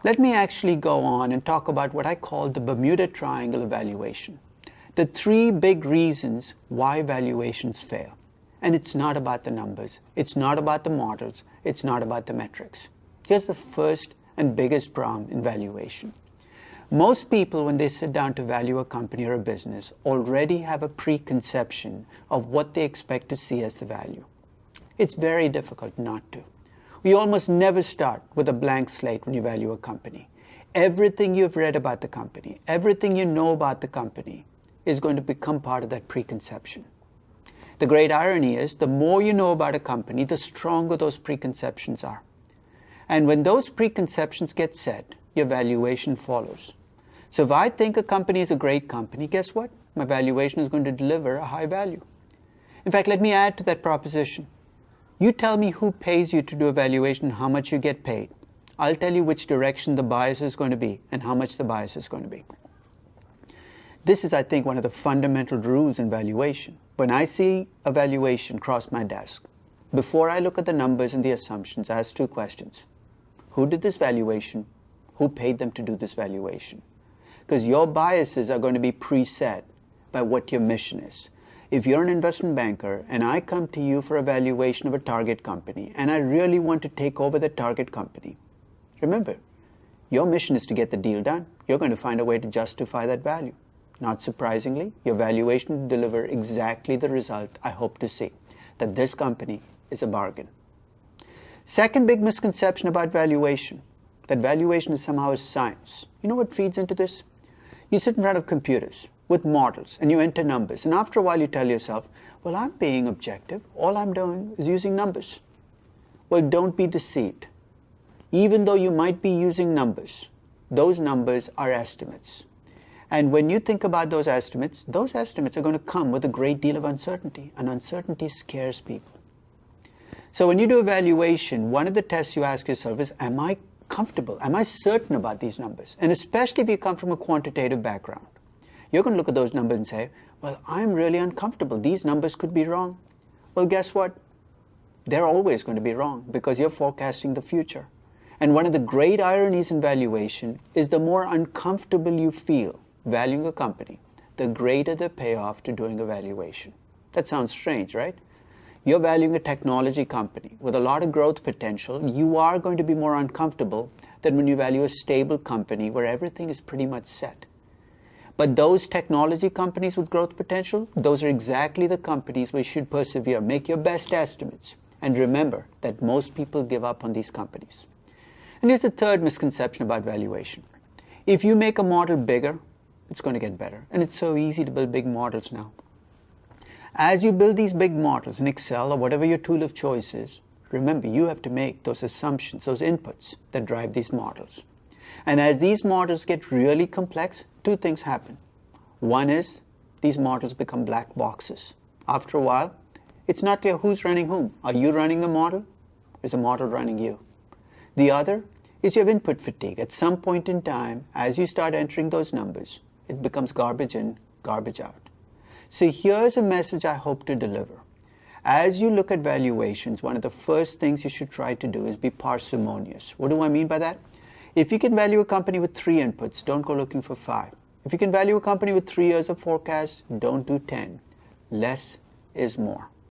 Let me actually go on and talk about what I call the Bermuda Triangle of valuation. The three big reasons why valuations fail. And it's not about the numbers, it's not about the models, it's not about the metrics. Here's the first and biggest problem in valuation. Most people, when they sit down to value a company or a business, already have a preconception of what they expect to see as the value. It's very difficult not to. We almost never start with a blank slate when you value a company. Everything you've read about the company, everything you know about the company is going to become part of that preconception. The great irony is, the more you know about a company, the stronger those preconceptions are. And when those preconceptions get set, your valuation follows. So if I think a company is a great company, guess what? My valuation is going to deliver a high value. In fact, let me add to that proposition. You tell me who pays you to do a valuation and how much you get paid. I'll tell you which direction the bias is going to be and how much the bias is going to be. This is, I think, one of the fundamental rules in valuation. When I see a valuation cross my desk, before I look at the numbers and the assumptions, I ask two questions. Who did this valuation? Who paid them to do this valuation? Because your biases are going to be preset by what your mission is. If you're an investment banker and I come to you for a valuation of a target company and I really want to take over the target company, remember, your mission is to get the deal done. You're going to find a way to justify that value. Not surprisingly, your valuation will deliver exactly the result I hope to see, that this company is a bargain. Second big misconception about valuation, that valuation is somehow a science. You know what feeds into this? You sit in front of computers with models and you enter numbers, and after a while you tell yourself, well, I'm being objective. All I'm doing is using numbers. Well, don't be deceived. Even though you might be using numbers, those numbers are estimates. And when you think about those estimates are going to come with a great deal of uncertainty, and uncertainty scares people. So when you do a valuation, one of the tests you ask yourself is, am I comfortable? Am I certain about these numbers? And especially if you come from a quantitative background, you're going to look at those numbers and say, well, I'm really uncomfortable. These numbers could be wrong. Well, guess what? They're always going to be wrong because you're forecasting the future. And one of the great ironies in valuation is the more uncomfortable you feel valuing a company, the greater the payoff to doing a valuation. That sounds strange, right? You're valuing a technology company with a lot of growth potential. You are going to be more uncomfortable than when you value a stable company where everything is pretty much set. But those technology companies with growth potential, those are exactly the companies where you should persevere. Make your best estimates. And remember that most people give up on these companies. And here's the third misconception about valuation. If you make a model bigger, it's going to get better. And it's so easy to build big models now. As you build these big models in Excel or whatever your tool of choice is, remember, you have to make those assumptions, those inputs that drive these models. And as these models get really complex, two things happen. One is these models become black boxes. After a while, it's not clear who's running whom. Are you running the model? Or is the model running you? The other is you have input fatigue. At some point in time, as you start entering those numbers, it becomes garbage in, garbage out. So here's a message I hope to deliver. As you look at valuations, one of the first things you should try to do is be parsimonious. What do I mean by that? If you can value a company with 3 inputs, don't go looking for 5. If you can value a company with 3 years of forecast, don't do 10. Less is more.